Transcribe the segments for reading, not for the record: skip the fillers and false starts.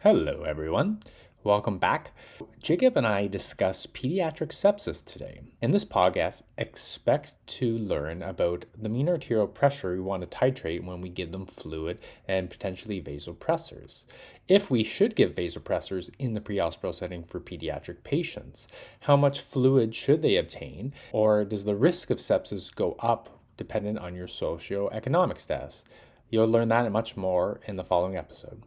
Hello, everyone. Welcome back. Jakob and I discuss pediatric sepsis today. In this podcast, expect to learn about the mean arterial pressure we want to titrate when we give them fluid and potentially vasopressors. If we should give vasopressors in the pre-hospital setting for pediatric patients, how much fluid should they obtain, or does the risk of sepsis go up dependent on your socioeconomic status? You'll learn that and much more in the following episode.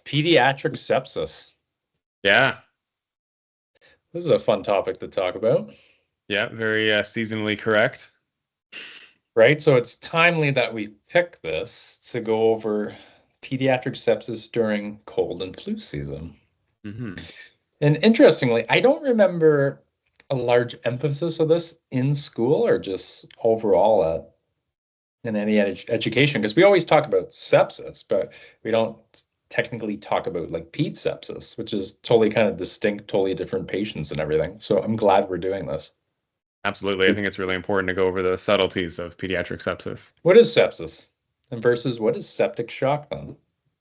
Pediatric sepsis. Yeah, This is a fun topic to talk about, yeah, very seasonally correct. right? So it's timely that we pick this to go over pediatric sepsis during cold and flu season. hmm And interestingly, I don't remember a large emphasis of this in school or just overall in any education, because we always talk about sepsis, but we don't technically talk about like ped sepsis, which is totally kind of distinct, totally different patients and everything. So I'm glad we're doing this. Absolutely. I think it's really important to go over the subtleties of pediatric sepsis. What is sepsis? And versus what is septic shock then?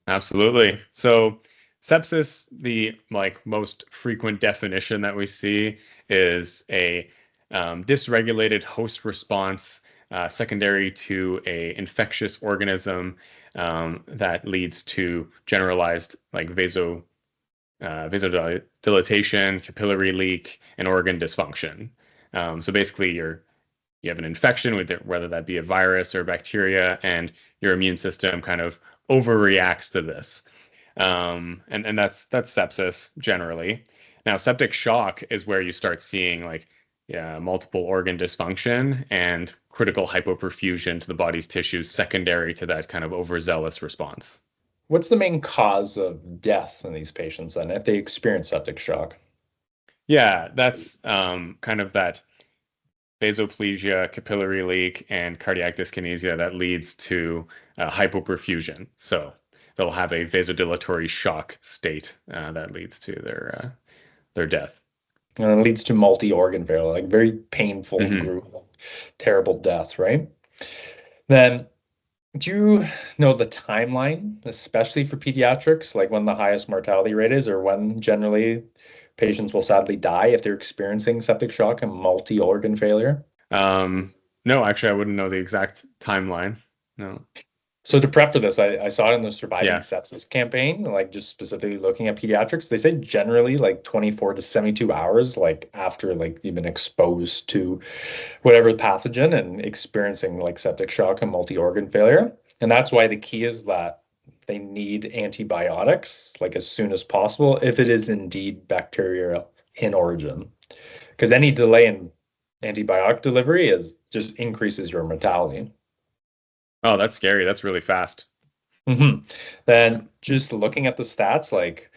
Absolutely. So, sepsis, the most frequent definition that we see is a dysregulated host response secondary to a infectious organism that leads to generalized vasodilatation, capillary leak, and organ dysfunction. So basically, you have an infection with it, whether that be a virus or bacteria, and your immune system kind of overreacts to this. And that's sepsis generally. Now, septic shock is where you start seeing multiple organ dysfunction and critical hypoperfusion to the body's tissues secondary to that kind of overzealous response. What's the main cause of death in these patients then if they experience septic shock? Yeah, that's kind of that vasoplegia, capillary leak, and cardiac dyskinesia that leads to hypoperfusion. So they'll have a vasodilatory shock state that leads to their death. And it leads to multi-organ failure, like very painful, hmm grueling, terrible death, right? Then do you know the timeline, especially for pediatrics, like when the highest mortality rate is, or when generally patients will sadly die if they're experiencing septic shock and multi-organ failure? No, actually, I wouldn't know the exact timeline. No. So to prep for this, I saw it in the Surviving Yeah. Sepsis campaign, like just specifically looking at pediatrics. They say generally like 24 to 72 hours, like after like you've been exposed to whatever pathogen and experiencing like septic shock and multi-organ failure. And that's why the key is that they need antibiotics like as soon as possible if it is indeed bacterial in origin. Because any delay in antibiotic delivery is just increases your mortality. Oh, that's scary. That's really fast. Then just looking at the stats, like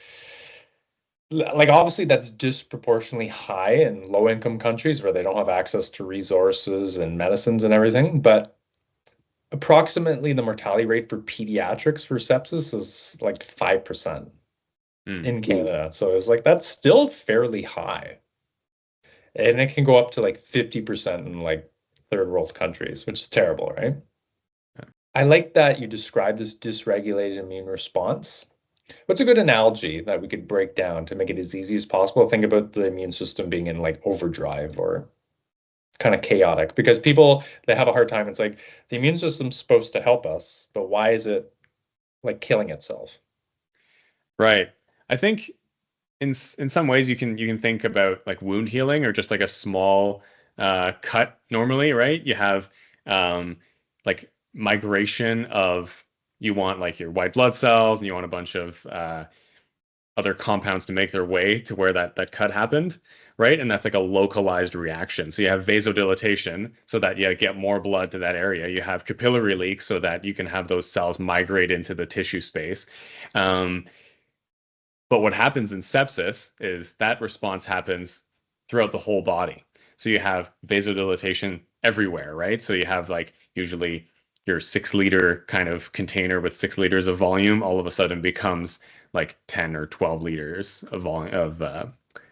obviously that's disproportionately high in low income countries where they don't have access to resources and medicines and everything. But approximately the mortality rate for pediatrics for sepsis is like 5% Mm. in Canada. So it's like that's still fairly high. And it can go up to like 50% in like third world countries, which is terrible, right? Yeah. I like that you described this dysregulated immune response. What's a good analogy that we could break down to make it as easy as possible? Think about the immune system being in like overdrive or kind of chaotic because people they have a hard time. It's like the immune system's supposed to help us, but why is it like killing itself? Right. I think in some ways you can think about like wound healing or just like a small cut normally, right? You have like migration of you want like your white blood cells and you want a bunch of other compounds to make their way to where that cut happened, right? And that's like a localized reaction. So you have vasodilatation so that you get more blood to that area. You have capillary leak so that you can have those cells migrate into the tissue space. Um, but what happens in sepsis is that response happens throughout the whole body. So you have vasodilatation everywhere, right? So you have like usually your 6 liter kind of container with 6 liters of volume all of a sudden becomes like 10 or 12 liters of volume of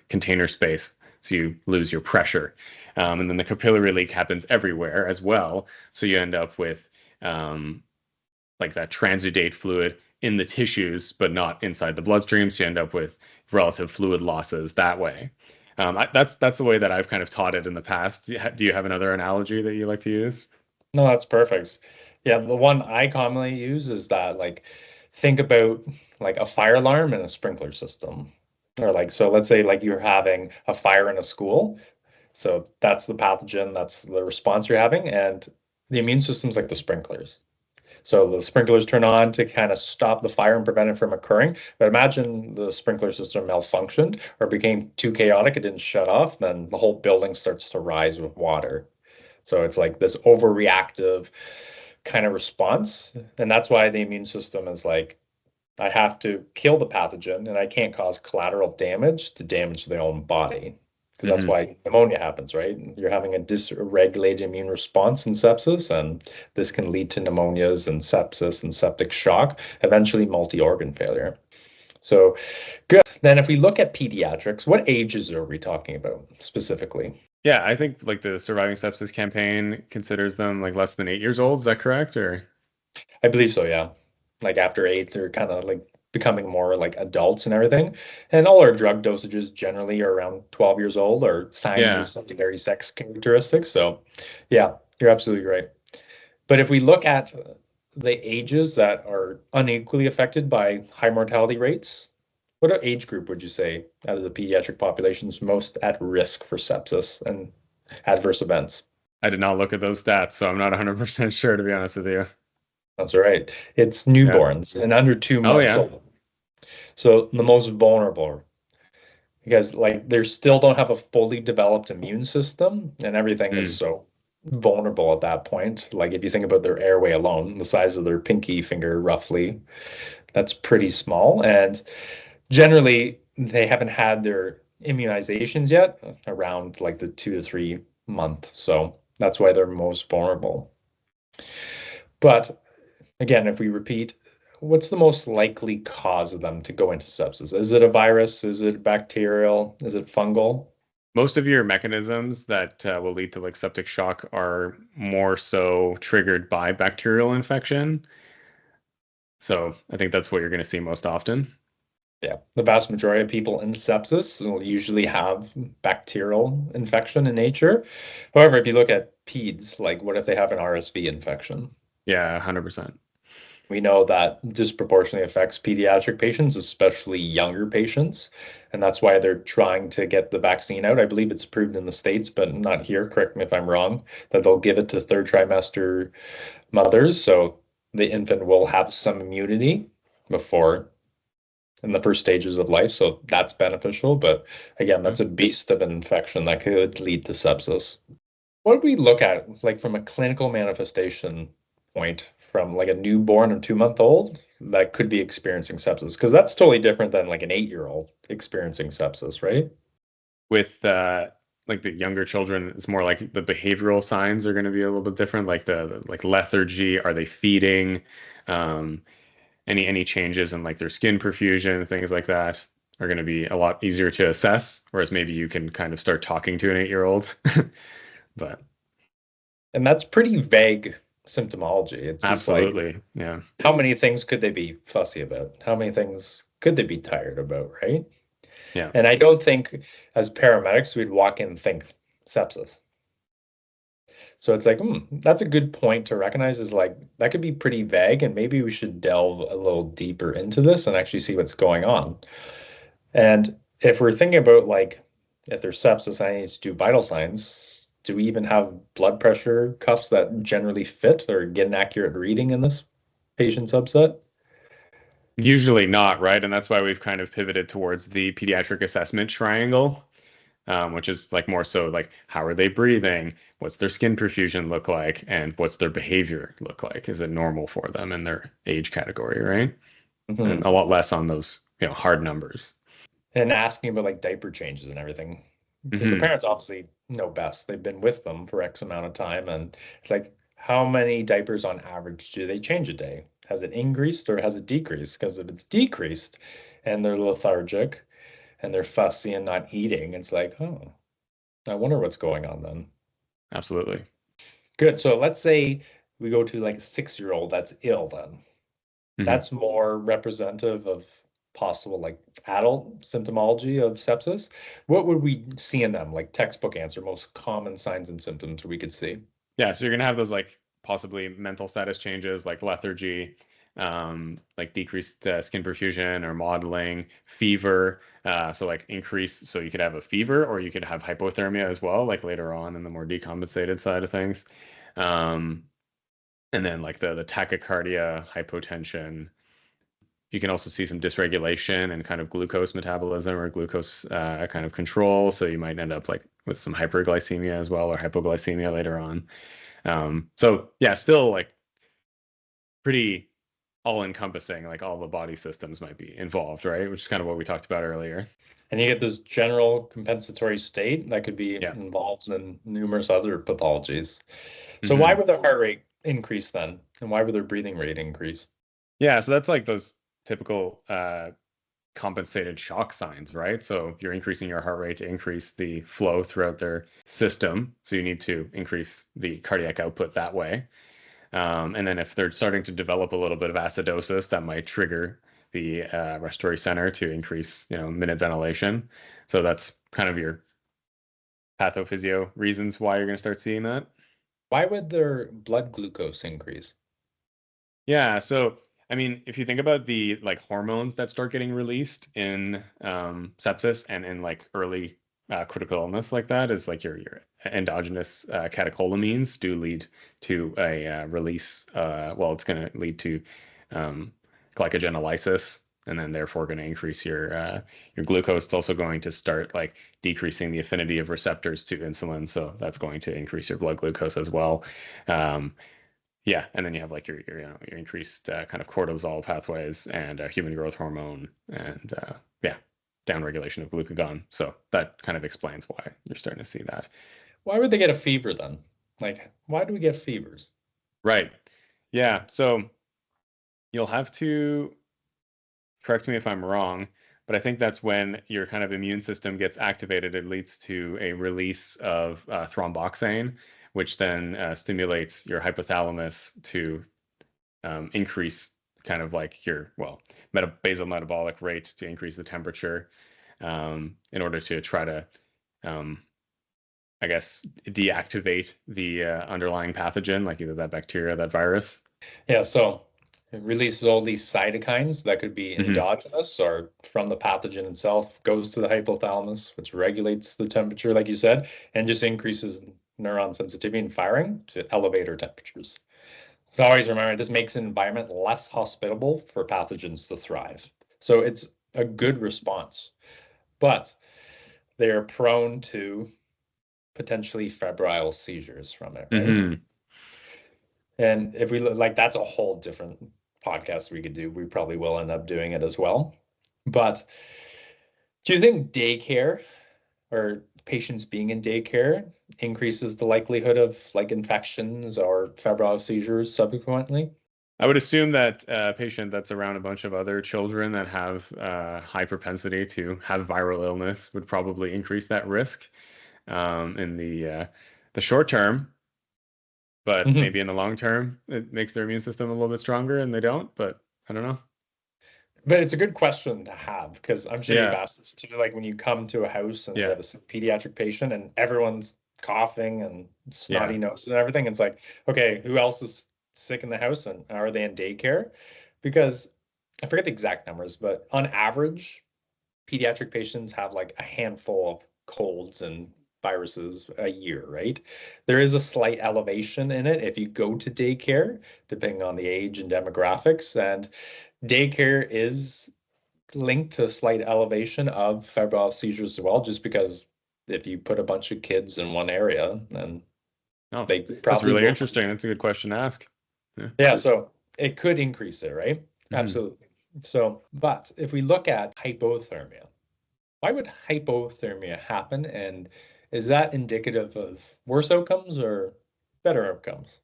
container space so you lose your pressure. And then the capillary leak happens everywhere as well, so you end up with like that transudate fluid in the tissues, but not inside the bloodstream. So you end up with relative fluid losses that way. That's the way that I've kind of taught it in the past. Do you have another analogy that you like to use? No, that's perfect. Yeah, the one I commonly use is that like think about like a fire alarm and a sprinkler system. Or like so let's say like you're having a fire in a school. So that's the pathogen, that's the response you're having, and the immune system's like the sprinklers. So the sprinklers turn on to kind of stop the fire and prevent it from occurring. But imagine the sprinkler system malfunctioned or became too chaotic, it didn't shut off, then the whole building starts to rise with water. So it's like this overreactive kind of response. And that's why the immune system is like, I have to kill the pathogen and I can't cause collateral damage to damage their own body. Because that's Hmm. why pneumonia happens, right? You're having a dysregulated immune response in sepsis, and this can lead to pneumonias and sepsis and septic shock, eventually multi-organ failure. So, good. Then, if we look at pediatrics, what ages are we talking about specifically? Yeah, I think like the Surviving Sepsis campaign considers them like less than 8 years old. Is that correct? Or I believe so, yeah. Like after eight, they're kind of like becoming more like adults and everything. And all our drug dosages generally are around 12 years old or signs of yeah. secondary sex characteristics. So, yeah, you're absolutely right. But if we look at the ages that are unequally affected by high mortality rates, what age group would you say out of the pediatric population is most at risk for sepsis and adverse events? I did not look at those stats, so I'm not 100% sure to be honest with you. That's right. It's Yeah. newborns and under two Oh months yeah. old. So the most vulnerable because like they still don't have a fully developed immune system and everything is Mm. so vulnerable at that point. Like if you think about their airway alone, the size of their pinky finger roughly, that's pretty small. And generally they haven't had their immunizations yet around like the 2 to 3 month. So that's why they're most vulnerable. But again, if we repeat, what's the most likely cause of them to go into sepsis? Is it a virus? Is it bacterial? Is it fungal? Most of your mechanisms that will lead to like septic shock are more so triggered by bacterial infection. So I think that's what you're going to see most often. Yeah, the vast majority of people in sepsis will usually have bacterial infection in nature. However, if you look at peds, like what if they have an RSV infection? Yeah, 100%. We know that disproportionately affects pediatric patients, especially younger patients. And that's why they're trying to get the vaccine out. I believe it's approved in the States, but not here. Correct me if I'm wrong, that they'll give it to third trimester mothers. So the infant will have some immunity before in the first stages of life. So that's beneficial. But again, that's a beast of an infection that could lead to sepsis. What do we look at, like from a clinical manifestation point, from like a newborn or 2 month old that could be experiencing sepsis? Because that's totally different than like an 8-year-old experiencing sepsis, right? With like the younger children, it's more like the behavioral signs are going to be a little bit different, like the like lethargy, are they feeding? Um, any changes in like their skin perfusion, things like that are going to be a lot easier to assess, whereas maybe you can kind of start talking to an 8-year-old. But And that's pretty vague symptomology. It's just like, absolutely, yeah, how many things could they be fussy about? How many things could they be tired about, right? yeah. And I don't think as paramedics we'd walk in and think sepsis. So it's like, that's a good point to recognize is like that could be pretty vague, and maybe we should delve a little deeper into this and actually see what's going on. And if we're thinking about like if there's sepsis, I need to do vital signs. Do we even have blood pressure cuffs that generally fit or get an accurate reading in this patient subset? Usually not, right? And that's why we've kind of pivoted towards the pediatric assessment triangle, which is like more so like how are they breathing? What's their skin perfusion look like? And what's their behavior look like? Is it normal for them in their age category, right? And a Mhm. lot less on those, hard numbers. And asking about like diaper changes and everything. Because the Hmm. parents obviously know best. They've been with them for X amount of time. And it's like, how many diapers on average do they change a day? Has it increased or has it decreased? Because if it's decreased and they're lethargic and they're fussy and not eating, it's like, oh. I wonder what's going on then. Absolutely. Good. So let's say we go to like a 6-year-old that's ill then. Hmm. That's more representative of possible like adult symptomology of sepsis. What would we see in them? Like textbook answer, most common signs and symptoms we could see. Yeah, so you're gonna have those like possibly mental status changes like lethargy, like decreased skin perfusion or modeling, fever. So like increase, so you could have a fever or you could have hypothermia as well, like later on in the more decompensated side of things. Um, and then like the tachycardia, hypotension. You can also see some dysregulation and kind of glucose metabolism or glucose kind of control. So you might end up like with some hyperglycemia as well or hypoglycemia later on. So yeah, still like pretty all encompassing, like all the body systems might be involved, right? Which is kind of what we talked about earlier. And you get this general compensatory state that could be Yeah. involved in numerous other pathologies. So why Hmm. would their heart rate increase then? And why would their breathing rate increase? Yeah, so that's like those typical compensated shock signs, right? So you're increasing your heart rate to increase the flow throughout their system. So you need to increase the cardiac output that way. And then if they're starting to develop a little bit of acidosis, that might trigger the respiratory center to increase, minute ventilation. So that's kind of your pathophysio reasons why you're going to start seeing that. Why would their blood glucose increase? Yeah, so I mean, if you think about the like hormones that start getting released in sepsis and in like early critical illness like that, is like your endogenous catecholamines do lead to a release. Well, it's going to lead to um, glycogenolysis, and then therefore going to increase your glucose. It's also going to start like decreasing the affinity of receptors to insulin, so that's going to increase your blood glucose as well. Um, yeah, and then you have like your increased kind of cortisol pathways and human growth hormone and yeah, downregulation of glucagon. So that kind of explains why you're starting to see that. Why would they get a fever then? Like, why do we get fevers? Right. Yeah. So you'll have to correct me if I'm wrong, but I think that's when your kind of immune system gets activated. It leads to a release of thromboxane, which then stimulates your hypothalamus to increase kind of like your, well, basal metabolic rate to increase the temperature in order to try to, um, I guess, deactivate the underlying pathogen, like either that bacteria or that virus. Yeah, so it releases all these cytokines that could be Hmm. endogenous or from the pathogen itself, goes to the hypothalamus, which regulates the temperature, like you said, and just increases neuron sensitivity and firing to elevator temperatures. So always remember, this makes an environment less hospitable for pathogens to thrive. So it's a good response, but they are prone to potentially febrile seizures from it, right? Hmm. And if we look like that's a whole different podcast we could do. We probably will end up doing it as well. But do you think daycare or patients being in daycare increases the likelihood of like infections or febrile seizures subsequently? I would assume that a patient that's around a bunch of other children that have high propensity to have viral illness would probably increase that risk in the short term. But Mhm. maybe in the long term, it makes their immune system a little bit stronger and they don't, but I don't know. But it's a good question to have because I'm sure you've Yeah. asked this too. Like when you come to a house and you Yeah. have a pediatric patient and everyone's coughing and Yeah. snotty noses and everything, it's like, okay, who else is sick in the house and are they in daycare? Because I forget the exact numbers, but on average, pediatric patients have like a handful of colds and viruses a year, right? There is a slight elevation in it if you go to daycare, depending on the age and demographics. And daycare is linked to a slight elevation of febrile seizures as well, just because if you put a bunch of kids in one area, then Oh, they that's probably really will. interesting. That's a good question to ask. Yeah. Yeah, so it could increase it, right? Hmm. Absolutely. So, but if we look at hypothermia, why would hypothermia happen? And is that indicative of worse outcomes or better outcomes?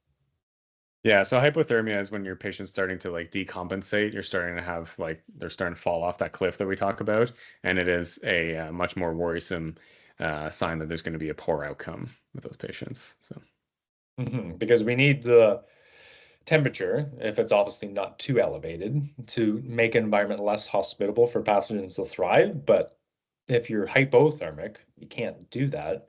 Yeah, so hypothermia is when your patient's starting to like decompensate. You're starting to have like they're starting to fall off that cliff that we talk about, and it is a much more worrisome sign that there's going to be a poor outcome with those patients. So. Because we need the temperature, if it's obviously not too elevated, to make an environment less hospitable for pathogens to thrive. But if you're hypothermic, you can't do that.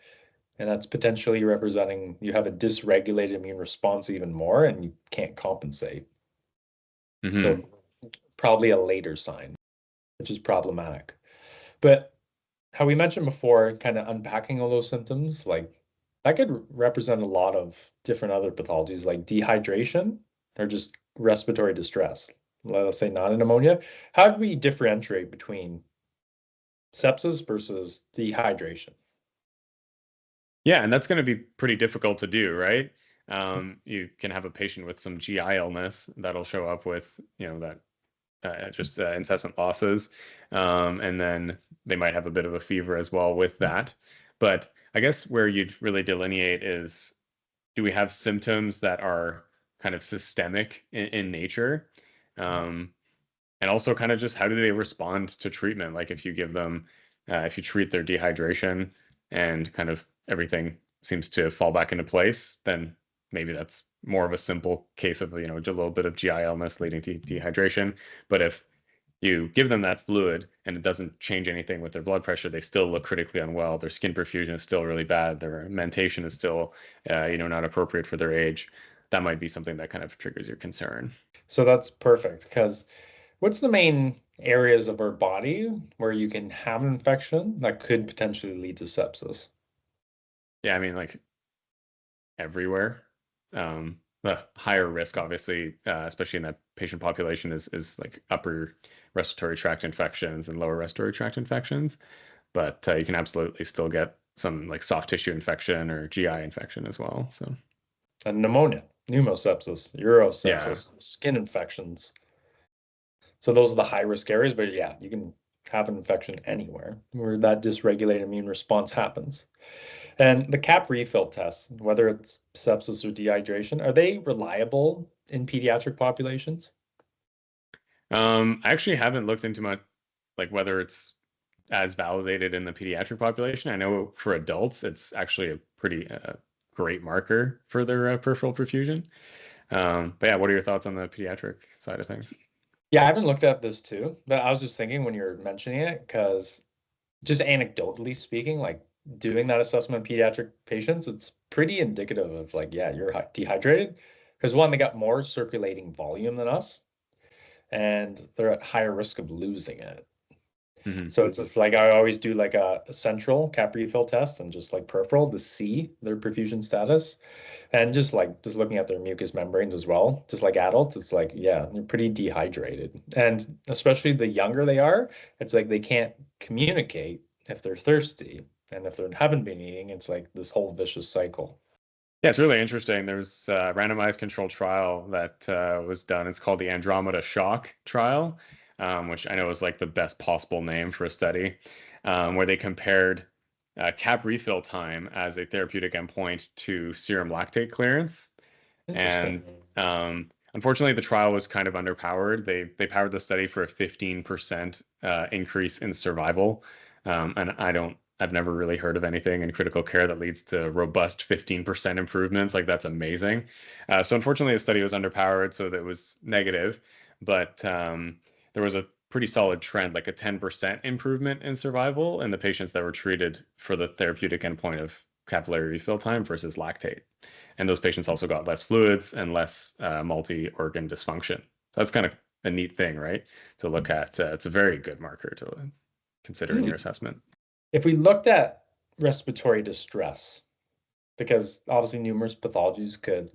And that's potentially representing you have a dysregulated immune response even more, and you can't compensate. So probably a later sign, which is problematic. But how we mentioned before, kind of unpacking all those symptoms, like that could represent a lot of different other pathologies like dehydration or just respiratory distress. Let's say not a pneumonia. How do we differentiate between sepsis versus dehydration? Yeah, and that's going to be pretty difficult to do, right? You can have a patient with some GI illness that'll show up with, that just incessant losses. And then they might have a bit of a fever as well with that. But I guess where you'd really delineate is, do we have symptoms that are kind of systemic in nature? And also kind of just how do they respond to treatment? Like if you give them, if you treat their dehydration and kind of everything seems to fall back into place, then maybe that's more of a simple case of, just a little bit of GI illness leading to dehydration. But if you give them that fluid and it doesn't change anything with their blood pressure, they still look critically unwell. Their skin perfusion is still really bad. Their mentation is still, not appropriate for their age. That might be something that kind of triggers your concern. So that's perfect because what's the main areas of our body where you can have an infection that could potentially lead to sepsis? Yeah, I mean, like everywhere. The higher risk, obviously, especially in that patient population, is like upper respiratory tract infections and lower respiratory tract infections. But you can absolutely still get some like soft tissue infection or GI infection as well. So And pneumonia, pneumosepsis, yeah, urosepsis, skin infections. So those are the high risk areas, but yeah, you can have an infection anywhere where that dysregulated immune response happens. And the cap refill tests, whether it's sepsis or dehydration, are they reliable in pediatric populations? I actually haven't looked into my like whether it's as validated in the pediatric population. I know for adults, it's actually a pretty great marker for their peripheral perfusion. But yeah, what are your thoughts on the pediatric side of things? Yeah, I haven't looked at this too, but I was just thinking when you're mentioning it, because just anecdotally speaking, like doing that assessment in pediatric patients, it's pretty indicative of like, yeah, you're dehydrated. Because one, they got more circulating volume than us, and they're at higher risk of losing it. Hmm. So it's just like I always do like a central cap refill test and just like peripheral to see their perfusion status. And just looking at their mucous membranes as well, just like adults, it's like, yeah, they're pretty dehydrated. And especially the younger they are, it's like they can't communicate if they're thirsty. And if they haven't been eating, it's like this whole vicious cycle. Yeah, it's really interesting. There's a randomized controlled trial that was done. It's called the Andromeda Shock trial, which I know is like the best possible name for a study, where they compared cap refill time as a therapeutic endpoint to serum lactate clearance. Interesting. And unfortunately, the trial was kind of underpowered. They powered the study for a 15% increase in survival. And I've never really heard of anything in critical care that leads to robust 15% improvements. Like that's amazing. So unfortunately, the study was underpowered, so that was negative. But there was a pretty solid trend, like a 10% improvement in survival in the patients that were treated for the therapeutic endpoint of capillary refill time versus lactate. And those patients also got less fluids and less multi-organ dysfunction. So that's kind of a neat thing, right? To look at. It's a very good marker to consider in Hmm. your assessment. If we looked at respiratory distress, because obviously numerous pathologies could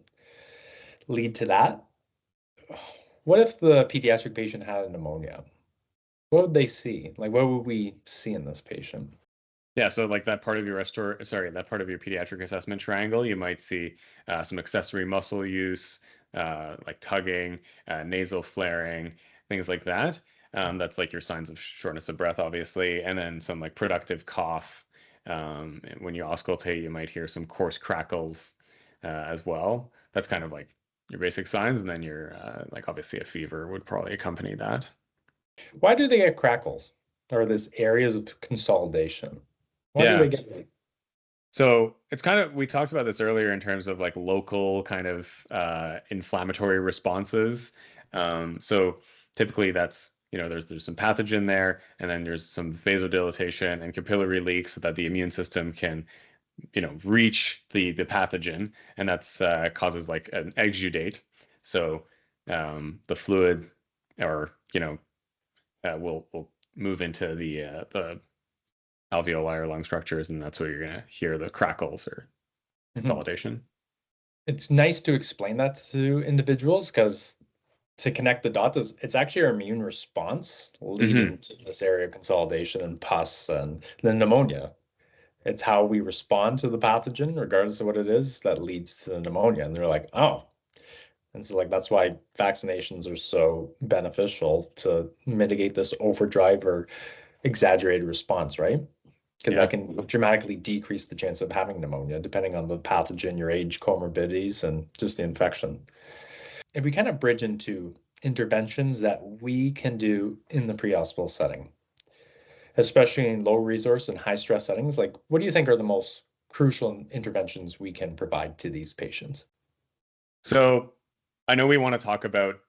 lead to that, what if the pediatric patient had a pneumonia? What would they see? Like, what would we see in this patient? Yeah, so like that part of your that part of your pediatric assessment triangle, you might see some accessory muscle use, like tugging, nasal flaring, things like that. That's like your signs of shortness of breath, obviously, and then some like productive cough. And when you auscultate, you might hear some coarse crackles as well. That's kind of like your basic signs, and then your like obviously a fever would probably accompany that. Why do they get crackles? Or this areas of consolidation? Why do they Yeah. get So it's kind of, we talked about this earlier in terms of like local kind of inflammatory responses. So typically that's, there's some pathogen there, and then there's some vasodilatation and capillary leak so that the immune system can, reach the pathogen, and that's causes like an exudate. So the fluid, or, will move into the alveoli or lung structures, and that's where you're going to hear the crackles or Mhm. consolidation. It's nice to explain that to individuals because to connect the dots is it's actually our immune response Hmm. leading to this area of consolidation and pus and the pneumonia. It's how we respond to the pathogen, regardless of what it is, that leads to the pneumonia. And they're like, oh. And so like that's why vaccinations are so beneficial to mitigate this overdrive or exaggerated response, right? Because that Yeah. can dramatically decrease the chance of having pneumonia, depending on the pathogen, your age, comorbidities, and just the infection. If we kind of bridge into interventions that we can do in the pre-hospital setting, especially in low resource and high stress settings, like what do you think are the most crucial interventions we can provide to these patients? So I know we want to talk about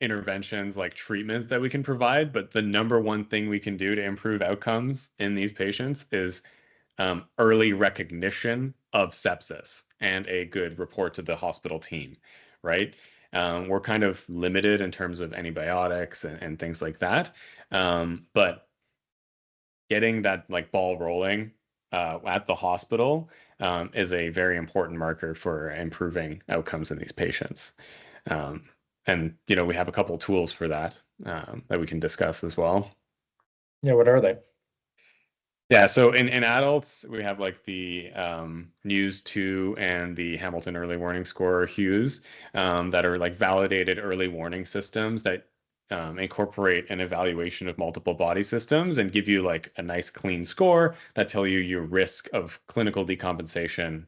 interventions like treatments that we can provide, but the number one thing we can do to improve outcomes in these patients is early recognition of sepsis and a good report to the hospital team, right? We're kind of limited in terms of antibiotics and things like that. But getting that like ball rolling at the hospital is a very important marker for improving outcomes in these patients. Um, and we have a couple tools for that that we can discuss as well. Yeah, what are they? Yeah, so in adults, we have like the News 2 and the Hamilton Early Warning Score Hughes that are like validated early warning systems that incorporate an evaluation of multiple body systems and give you like a nice clean score that tell you your risk of clinical decompensation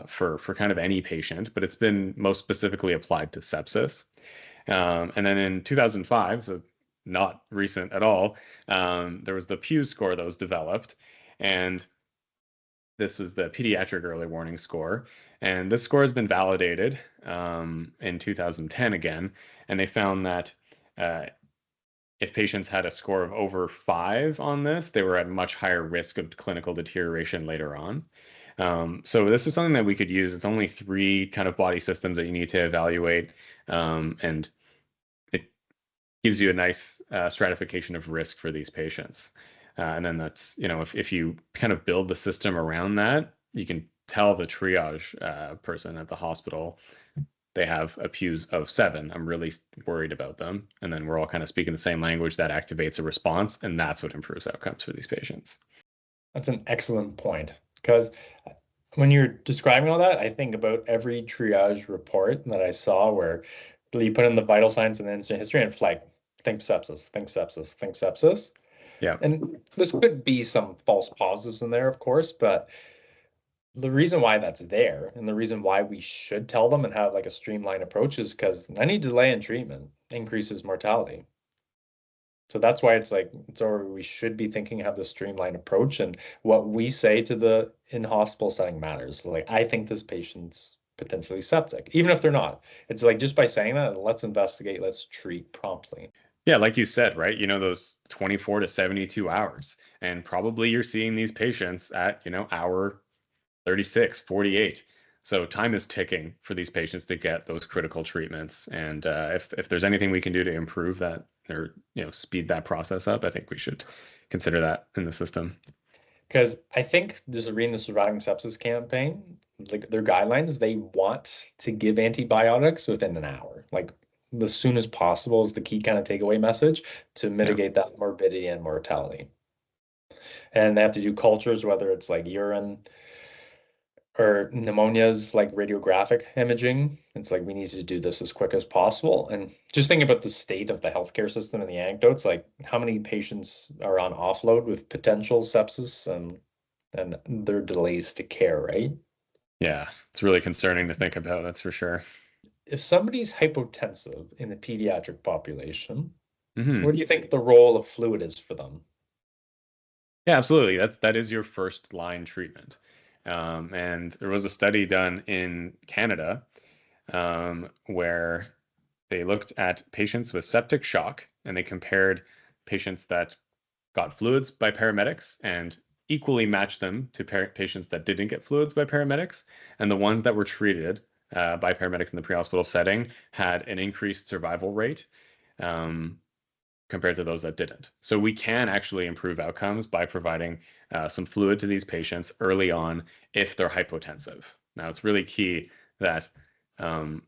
for kind of any patient, but it's been most specifically applied to sepsis. And then in 2005, so not recent at all, there was the PEWS score that was developed, and this was the pediatric early warning score. And this score has been validated in 2010 again, and they found that uh, if patients had a score of over 5 on this, they were at much higher risk of clinical deterioration later on. So this is something that we could use. It's only 3 kind of body systems that you need to evaluate, and it gives you a nice stratification of risk for these patients. And then that's, if you kind of build the system around that, you can tell the triage person at the hospital they have a PEWS of 7. I'm really worried about them. And then we're all kind of speaking the same language that activates a response. And that's what improves outcomes for these patients. That's an excellent point because when you're describing all that, I think about every triage report that I saw where you put in the vital signs and the incident history and flag, think sepsis, think sepsis, think sepsis. Yeah. And this could be some false positives in there, of course, but the reason why that's there and the reason why we should tell them and have like a streamlined approach is because any delay in treatment increases mortality. So that's why it's like it's or we should be thinking have the streamlined approach and what we say to the in-hospital setting matters. Like I think this patient's potentially septic, even if they're not. It's like just by saying that, let's investigate, let's treat promptly. Yeah, like you said, right? Those 24 to 72 hours. And probably you're seeing these patients at, hour 36, 48. So time is ticking for these patients to get those critical treatments. And if there's anything we can do to improve that or speed that process up, I think we should consider that in the system. Because I think just reading the Surviving Sepsis campaign, like their guidelines, they want to give antibiotics within an hour. Like as soon as possible is the key kind of takeaway message to Yeah. mitigate that morbidity and mortality. And they have to do cultures, whether it's like urine or pneumonias, like radiographic imaging. It's like we need to do this as quick as possible. And just think about the state of the healthcare system and the anecdotes, like how many patients are on offload with potential sepsis and their delays to care, right? Yeah. It's really concerning to think about, that's for sure. If somebody's hypotensive in the pediatric population, what Hmm. do you think the role of fluid is for them? Yeah, absolutely. That is your first line treatment. And there was a study done in Canada where they looked at patients with septic shock and they compared patients that got fluids by paramedics and equally matched them to patients that didn't get fluids by paramedics. And the ones that were treated by paramedics in the pre-hospital setting had an increased survival rate um, compared to those that didn't. So we can actually improve outcomes by providing some fluid to these patients early on if they're hypotensive. Now, it's really key that um,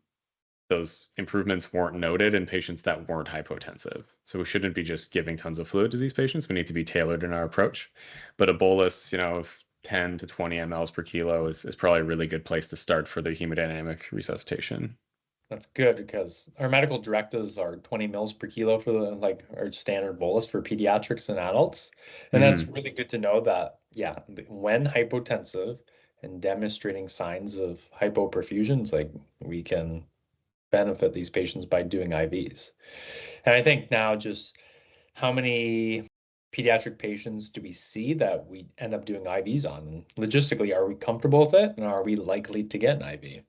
those improvements weren't noted in patients that weren't hypotensive. So we shouldn't be just giving tons of fluid to these patients. We need to be tailored in our approach. But a bolus, of 10 to 20 mLs per kilo is probably a really good place to start for the hemodynamic resuscitation. That's good because our medical directives are 20 mils per kilo for the like our standard bolus for pediatrics and adults. And that's Hmm. really good to know that, yeah, when hypotensive and demonstrating signs of hypoperfusion, it's like we can benefit these patients by doing IVs. And I think now just how many pediatric patients do we see that we end up doing IVs on? And logistically, are we comfortable with it? And are we likely to get an IV?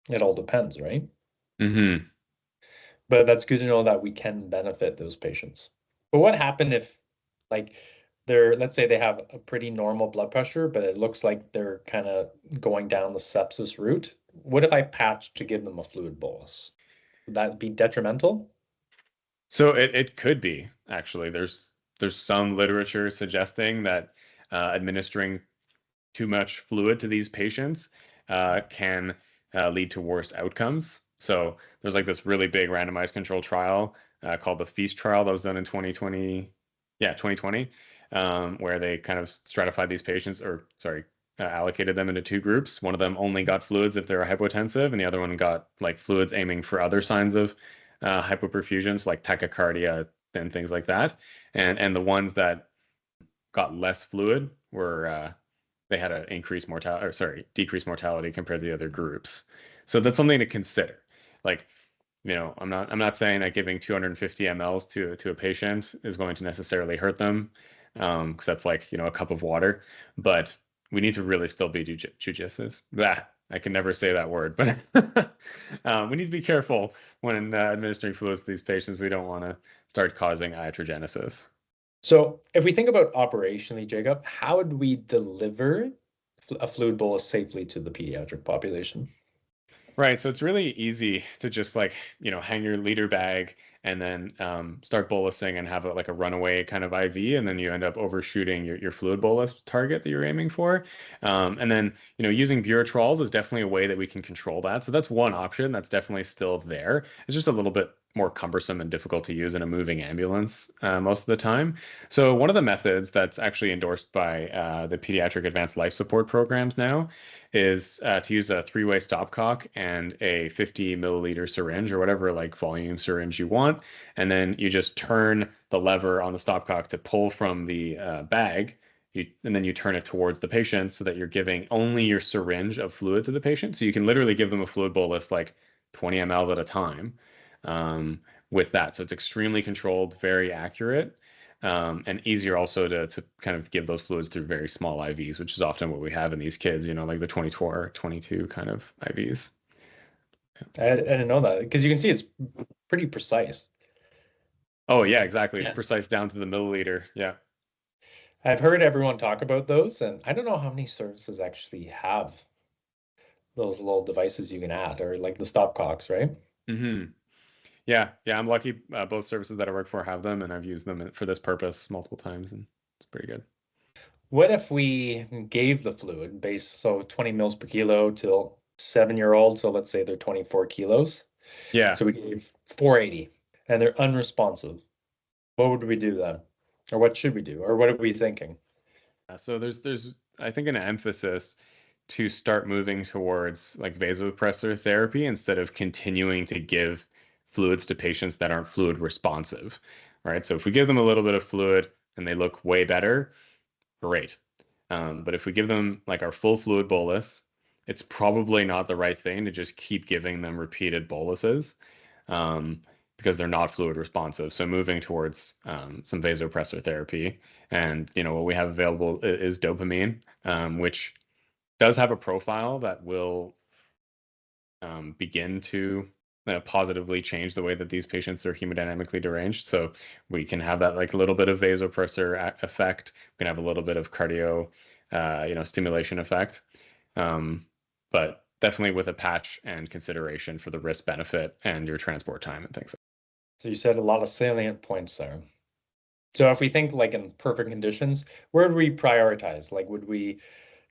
It all depends, right? Hmm. But that's good to know that we can benefit those patients. But what happened if, like, let's say they have a pretty normal blood pressure, but it looks like they're kind of going down the sepsis route? What if I patch to give them a fluid bolus? Would that be detrimental? So it could be actually. There's some literature suggesting that administering too much fluid to these patients can lead to worse outcomes. So there's like this really big randomized control trial called the Feast trial that was done in 2020, yeah, 2020, where they kind of stratified these patients, or sorry, allocated them into two groups. One of them only got fluids if they were hypotensive, and the other one got like fluids aiming for other signs of hypoperfusions like tachycardia and things like that. And the ones that got less fluid were they had an increased mortality, or sorry, decreased mortality compared to the other groups. So that's something to consider. Like, I'm not saying that giving 250 mLs to a patient is going to necessarily hurt them, because that's like, a cup of water. But we need to really still be judicious. I can never say that word, but we need to be careful when administering fluids to these patients. We don't want to start causing iatrogenesis. So if we think about operationally, Jacob, how would we deliver a fluid bolus safely to the pediatric population? Right. So it's really easy to just like, hang your liter bag and then start bolusing and have like a runaway kind of IV. And then you end up overshooting your fluid bolus target that you're aiming for. And then, using buretrols is definitely a way that we can control that. So that's one option that's definitely still there. It's just a little bit more cumbersome and difficult to use in a moving ambulance most of the time. So one of the methods that's actually endorsed by the Pediatric Advanced Life Support programs now is to use a three-way stopcock and a 50 milliliter syringe or whatever like volume syringe you want. And then you just turn the lever on the stopcock to pull from the bag. And then you turn it towards the patient so that you're giving only your syringe of fluid to the patient. So you can literally give them a fluid bolus like 20 mLs at a time um, with that. So it's extremely controlled, very accurate and easier also to kind of give those fluids through very small IVs, which is often what we have in these kids, like the 24, 22 kind of IVs. I didn't know that because you can see it's pretty precise. Oh, yeah, exactly. It's Yeah. precise down to the milliliter. Yeah. I've heard everyone talk about those, and I don't know how many services actually have those little devices you can add, or like the stopcocks, right? Hmm. Yeah. Yeah. I'm lucky. Both services that I work for have them, and I've used them for this purpose multiple times, and it's pretty good. What if we gave the fluid base, so 20 mils per kilo till 7-year-old, so let's say they're 24 kilos. Yeah. So we gave 480 and they're unresponsive. What would we do then? Or what should we do? Or what are we thinking? So there's I think an emphasis to start moving towards like vasopressor therapy instead of continuing to give fluids to patients that aren't fluid responsive, right? So if we give them a little bit of fluid and they look way better, great. But if we give them like our full fluid bolus, it's probably not the right thing to just keep giving them repeated boluses um, because they're not fluid responsive. So moving towards some vasopressor therapy, and what we have available is dopamine, which does have a profile that will begin to positively change the way that these patients are hemodynamically deranged. So we can have that like a little bit of vasopressor effect. We can have a little bit of cardio, stimulation effect. But definitely with a patch and consideration for the risk benefit and your transport time and things. So you said a lot of salient points there. So if we think like in perfect conditions, where would we prioritize? Like, would we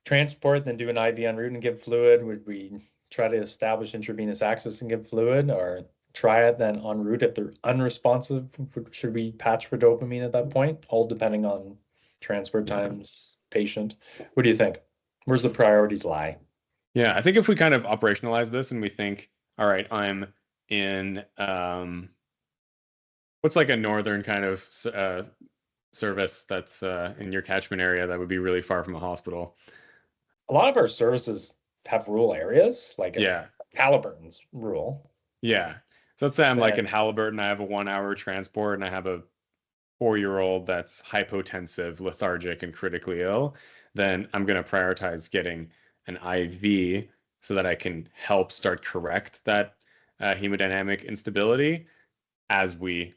transport, then do an IV en route and give fluid? Would we try to establish intravenous access and give fluid, or try it then en route if they're unresponsive? Should we patch for dopamine at that point? All depending on transport times, patient. What do you think? Where's the priorities lie? Yeah, I think if we kind of operationalize this and we think, all right, I'm in what's like a northern kind of service that's in your catchment area that would be really far from a hospital. A lot of our services have rural areas, like Yeah. Halliburton's rural. Yeah. So let's say I'm like in Then Halliburton, I have a 1 hour transport and I have a 4-year-old that's hypotensive, lethargic, and critically ill. Then I'm going to prioritize getting an IV so that I can help start correct that hemodynamic instability as we,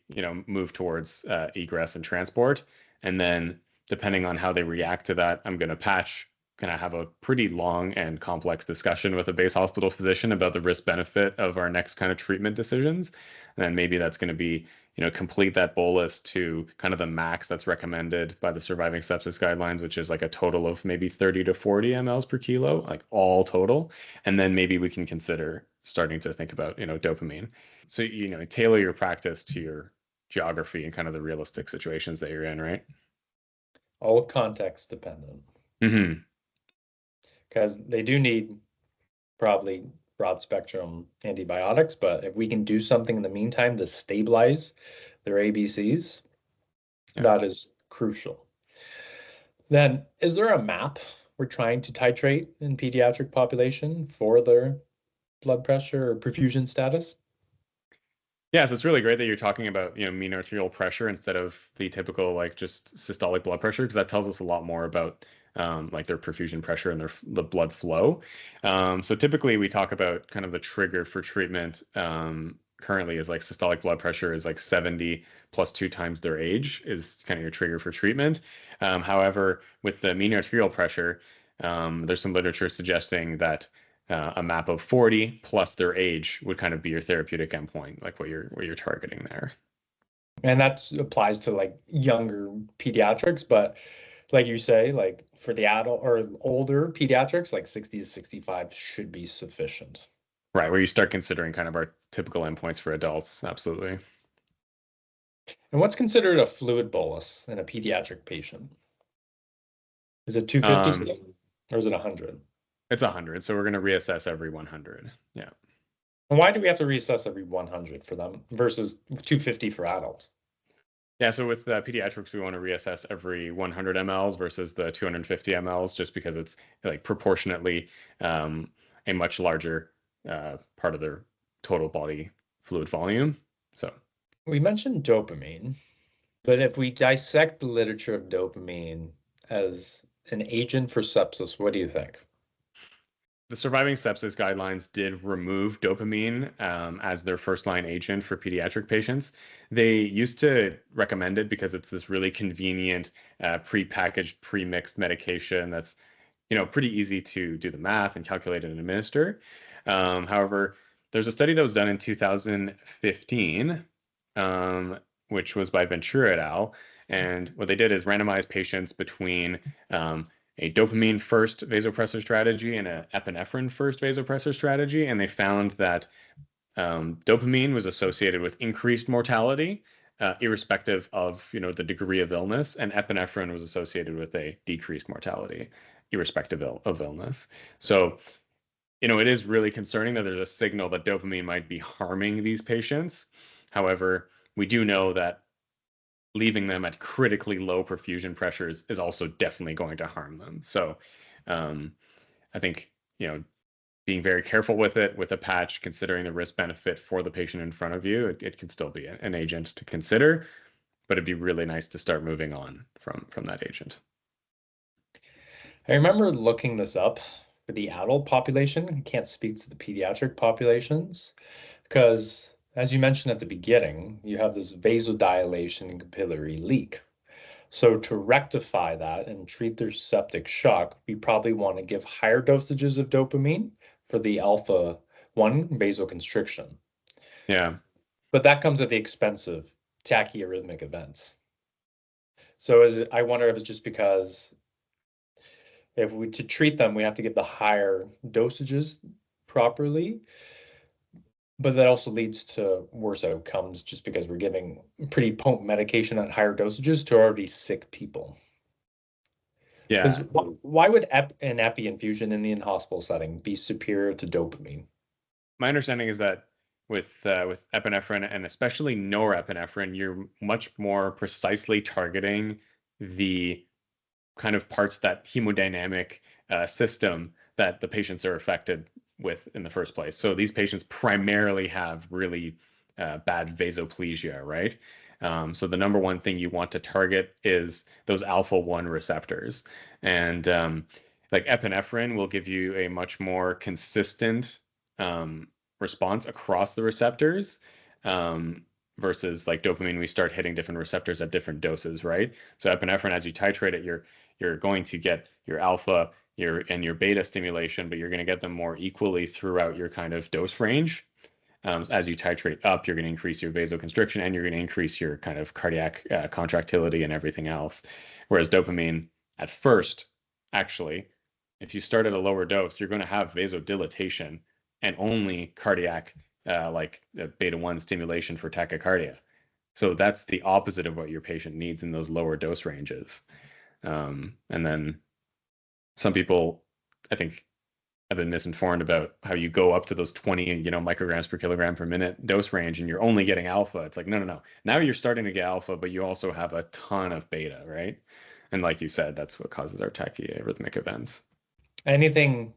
move towards egress and transport. And then depending on how they react to that, I'm going to patch, going to have a pretty long and complex discussion with a base hospital physician about the risk benefit of our next kind of treatment decisions. And then maybe that's going to be, complete that bolus to kind of the max that's recommended by the surviving sepsis guidelines, which is like a total of maybe 30 to 40 mLs per kilo, like all total. And then maybe we can consider starting to think about, dopamine. So, tailor your practice to your geography and kind of the realistic situations that you're in, right? all context dependent, Mm-hmm. because they do need probably broad spectrum antibiotics, but if we can do something in the meantime to stabilize their ABCs, Yeah. that is crucial. Then, is there a map we're trying to titrate in pediatric population for their blood pressure or perfusion status? Yeah, so it's really great that you're talking about, mean arterial pressure instead of the typical like just systolic blood pressure, because that tells us a lot more about like their perfusion pressure and the blood flow. So typically we talk about kind of the trigger for treatment currently is like systolic blood pressure is like 70 plus 2 times their age is kind of your trigger for treatment. However, with the mean arterial pressure, there's some literature suggesting that a map of 40 plus their age would kind of be your therapeutic endpoint, like what you're targeting there. And that applies to like younger pediatrics, but like you say, like for the adult or older pediatrics, like 60 to 65 should be sufficient. Right, where you start considering kind of our typical endpoints for adults. Absolutely. And what's considered a fluid bolus in a pediatric patient? Is it 250 Um, still, or is it 100? it's 100, so we're going to reassess every 100. Yeah. And why do we have to reassess every 100 for them versus 250 for adults? Yeah, so with pediatrics, we want to reassess every 100 mLs versus the 250 mLs, just because it's like proportionately a much larger part of their total body fluid volume. So We mentioned dopamine, but if we dissect the literature of dopamine as an agent for sepsis, what do you think? the surviving sepsis guidelines did remove dopamine as their first line agent for pediatric patients. They used to recommend it because it's this really convenient pre-packaged, pre-mixed medication that's pretty easy to do the math and calculate and administer. However, there's a study that was done in 2015, which was by Ventura et al. And what they did is randomize patients between a dopamine first vasopressor strategy and an epinephrine first vasopressor strategy. And they found that dopamine was associated with increased mortality, irrespective of the degree of illness, and epinephrine was associated with a decreased mortality, irrespective of illness. So, it is really concerning that there's a signal that dopamine might be harming these patients. However, we do know that leaving them at critically low perfusion pressures is also definitely going to harm them. So I think, being very careful with it, with a patch, considering the risk benefit for the patient in front of you, it can still be an agent to consider, but it'd be really nice to start moving on from that agent. I remember looking this up for the adult population. I can't speak to the pediatric populations because, as you mentioned at the beginning, you have this vasodilation and capillary leak. So to rectify that and treat their septic shock, we probably want to give higher dosages of dopamine for the alpha 1 vasoconstriction. Yeah. But that comes at the expense of tachyarrhythmic events. So I wonder if it's just because to treat them, we have to give the higher dosages properly, but that also leads to worse outcomes just because we're giving pretty potent medication at higher dosages to already sick people. Because Yeah. why would an epi infusion in the in-hospital setting be superior to dopamine? My understanding is that with epinephrine and especially norepinephrine, you're much more precisely targeting the kind of parts of that hemodynamic system that the patients are affected with in the first place. So these patients primarily have really bad vasoplegia, right? So the number one thing you want to target is those alpha 1 receptors. And like epinephrine will give you a much more consistent response across the receptors. Versus like dopamine, we start hitting different receptors at different doses, right? So epinephrine, as you titrate it, you're going to get your alpha, your beta stimulation, but you're going to get them more equally throughout your kind of dose range. As you titrate up, you're going to increase your vasoconstriction and you're going to increase your kind of cardiac contractility and everything else. Whereas dopamine, at first, actually, if you start at a lower dose, you're going to have vasodilatation and only cardiac beta 1 stimulation for tachycardia. So that's the opposite of what your patient needs in those lower dose ranges. And then some people, I think, have been misinformed about how you go up to those 20, micrograms per kilogram per minute dose range and you're only getting alpha. It's like, no, no, no. Now you're starting to get alpha, but you also have a ton of beta, right? And like you said, that's what causes our tachyarrhythmic events. Anything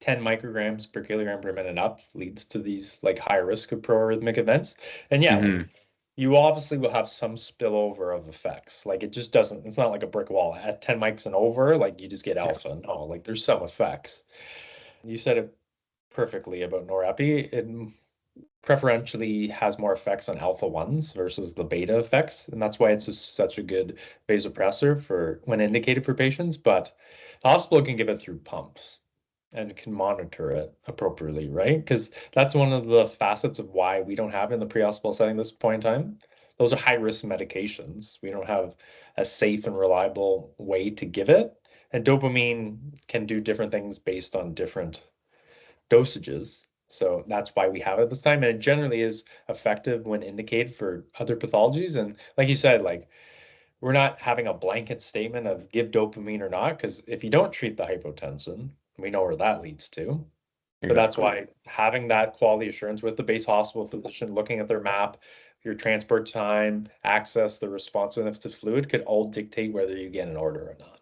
10 micrograms per kilogram per minute up leads to these like high risk of proarrhythmic events. And yeah, like you obviously will have some spillover of effects. Like it's not like a brick wall at 10 mics and over, like you just get Yeah. alpha. No, like there's some effects. You said it perfectly about norepi. It preferentially has more effects on alpha 1s versus the beta effects. And that's why it's such a good vasopressor for when indicated for patients. But the hospital can give it through pumps and can monitor it appropriately, right? Because that's one of the facets of why we don't have in the pre-hospital setting this point in time. Those are high-risk medications. We don't have a safe and reliable way to give it. And dopamine can do different things based on different dosages. So that's why we have it this time. And it generally is effective when indicated for other pathologies. And like you said, like we're not having a blanket statement of give dopamine or not, because if you don't treat the hypotension, we know where that leads to. But that's Exactly. why having that quality assurance with the base hospital physician, looking at their map, your transport time, access, the responsiveness to fluid could all dictate whether you get an order or not.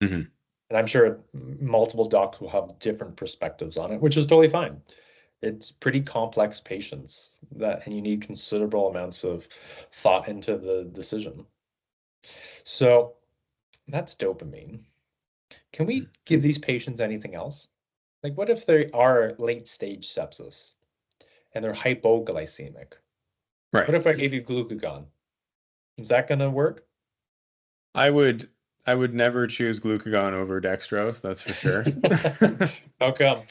Mm-hmm. And I'm sure multiple docs will have different perspectives on it, which is totally fine. It's pretty complex patients and you need considerable amounts of thought into the decision. So that's dopamine. Can we give these patients anything else? Like, what if they are late stage sepsis and they're hypoglycemic? What Right. if I gave you glucagon? Is that going to work? I would I would never choose glucagon over dextrose, that's for sure. How come?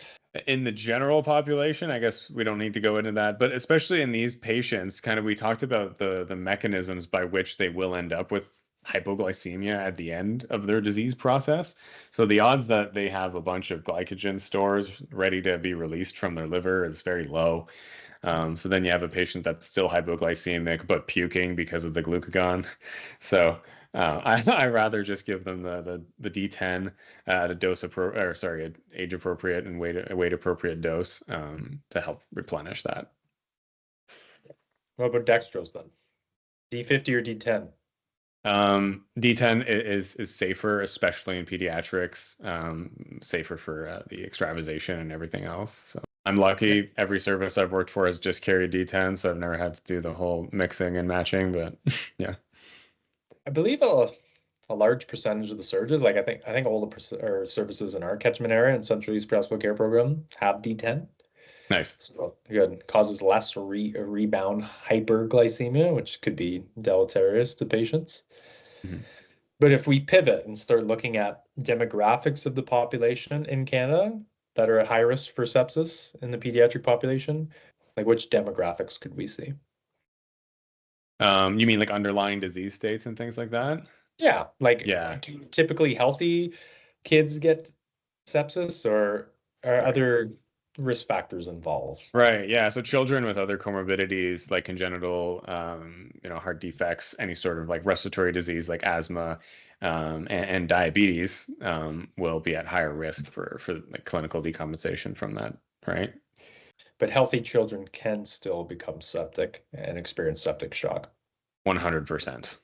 In the general population, I guess we don't need to go into that, but especially in these patients, kind of we talked about the mechanisms by which they will end up with hypoglycemia at the end of their disease process. So the odds that they have a bunch of glycogen stores ready to be released from their liver is very low. So then you have a patient that's still hypoglycemic but puking because of the glucagon. So I rather just give them the D10 at a age appropriate and weight appropriate dose to help replenish that. What about dextrose then? D50 or D10? D10 is safer, especially in pediatrics, safer for the extravasation and everything else. So I'm lucky. Every service I've worked for has just carried D10, so I've never had to do the whole mixing and matching. But yeah. I believe a large percentage of the surges, like I think all the or services in our catchment area and Central East Hospital Care Program have D10. Nice. So again, causes less rebound hyperglycemia, which could be deleterious to patients. Mhm. But if we pivot and start looking at demographics of the population in Canada that are at high risk for sepsis in the pediatric population, like which demographics could we see? You mean like underlying disease states and things like that? Yeah, like Yeah. do typically healthy kids get sepsis or are Right. other risk factors involved? Right. Yeah. So children with other comorbidities like congenital, heart defects, any sort of like respiratory disease like asthma, and diabetes, will be at higher risk for like clinical decompensation from that. Right. But healthy children can still become septic and experience septic shock. 100%.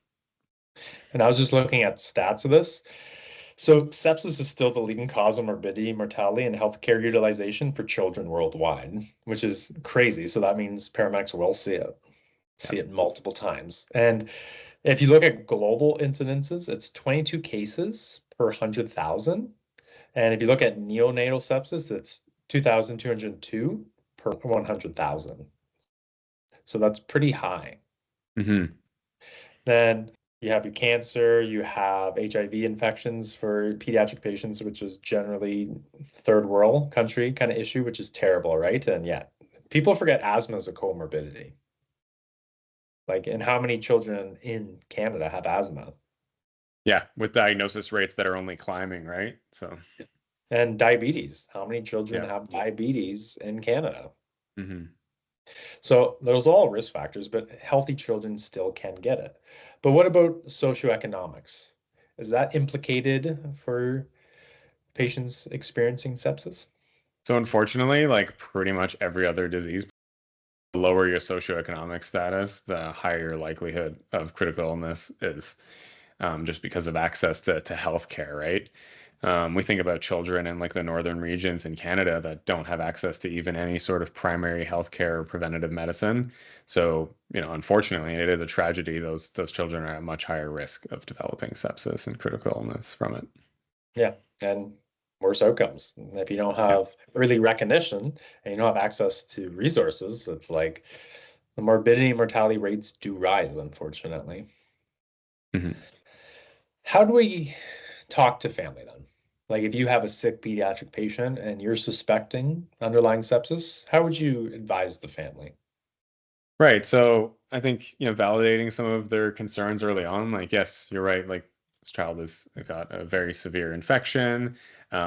And I was just looking at stats of this. So sepsis is still the leading cause of morbidity, mortality, and healthcare utilization for children worldwide, which is crazy. So that means paramedics will Yeah. see it multiple times. And if you look at global incidences, it's 22 cases per 100,000. And if you look at neonatal sepsis, it's 2,202 per 100,000. So that's pretty high. Hmm. Then you have your cancer, you have HIV infections for pediatric patients, which is generally third world country kind of issue, which is terrible, right? And yet people forget asthma is a comorbidity. Like, and how many children in Canada have asthma? Yeah. With diagnosis rates that are only climbing, right? So, And diabetes. How many children yeah. have diabetes in Canada? Hmm. So those are all risk factors, but healthy children still can get it. But what about socioeconomics? Is that implicated for patients experiencing sepsis? So unfortunately, like pretty much every other disease, the lower your socioeconomic status, the higher your likelihood of critical illness is, just because of access to healthcare, right? We think about children in like the northern regions in Canada that don't have access to even any sort of primary healthcare or preventative medicine. So, unfortunately, it is a tragedy. Those children are at much higher risk of developing sepsis and critical illness from it. Yeah, and worse outcomes. And if you don't Yeah. have early recognition and you don't have access to resources, it's like the morbidity and mortality rates do rise, unfortunately. Mhm. How do we talk to family then? Like if you have a sick pediatric patient and you're suspecting underlying sepsis, how would you advise the family? Right. So I think, validating some of their concerns early on, like, yes, you're right. Like this child has got a very severe infection,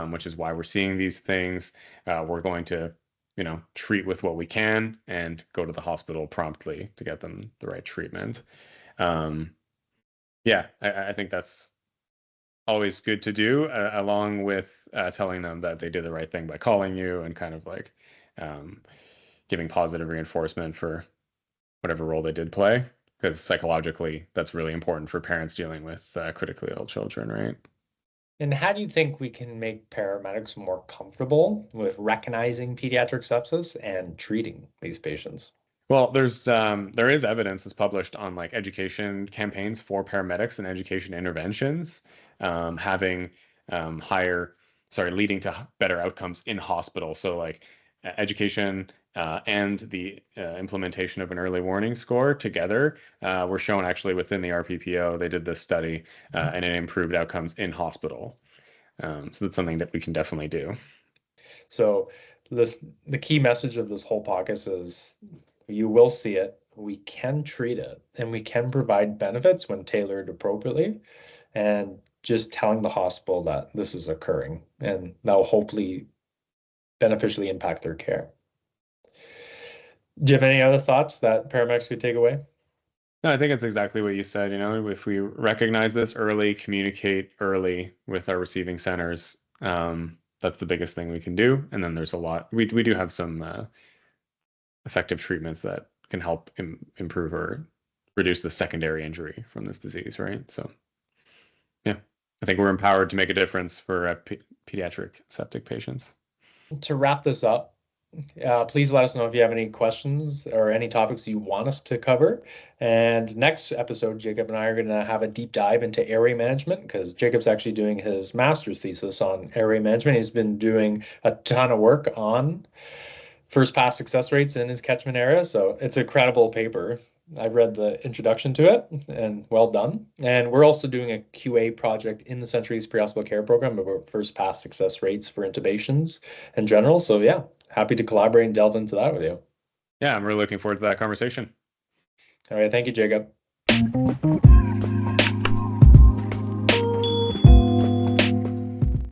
which is why we're seeing these things. We're going to, treat with what we can and go to the hospital promptly to get them the right treatment. Um, yeah, I think that's always good to do, along with telling them that they did the right thing by calling you and kind of like um, giving positive reinforcement for whatever role they did play, because psychologically, that's really important for parents dealing with critically ill children, right? And how do you think we can make paramedics more comfortable with recognizing pediatric sepsis and treating these patients? Well, there is evidence that's published on like education campaigns for paramedics and education interventions, having higher, sorry, leading to better outcomes in hospital. So like education and the implementation of an early warning score together were shown actually within the RPPO. They did this study and it improved outcomes in hospital. So that's something that we can definitely do. So the key message of this whole podcast is you will see it, we can treat it, and we can provide benefits when tailored appropriately. And just telling the hospital that this is occurring and that will hopefully beneficially impact their care. Do you have any other thoughts that paramedics could take away? No, I think it's exactly what you said. If we recognize this early, communicate early with our receiving centers, that's the biggest thing we can do. And then there's a lot. We do have some effective treatments that can help improve or reduce the secondary injury from this disease, right? So, yeah, I think we're empowered to make a difference for pediatric septic patients. To wrap this up, Please let us know if you have any questions or any topics you want us to cover. And next episode, Jacob and I are going to have a deep dive into airway management because Jacob's actually doing his master's thesis on airway management. He's been doing a ton of work on first pass success rates in his catchment area. So it's a credible paper. I've read the introduction to it and well done. And we're also doing a QA project in the Central East Pre-Hospital Care Program about first pass success rates for intubations in general. So yeah, happy to collaborate and delve into that with you. Yeah, I'm really looking forward to that conversation. All right. Thank you, Jacob.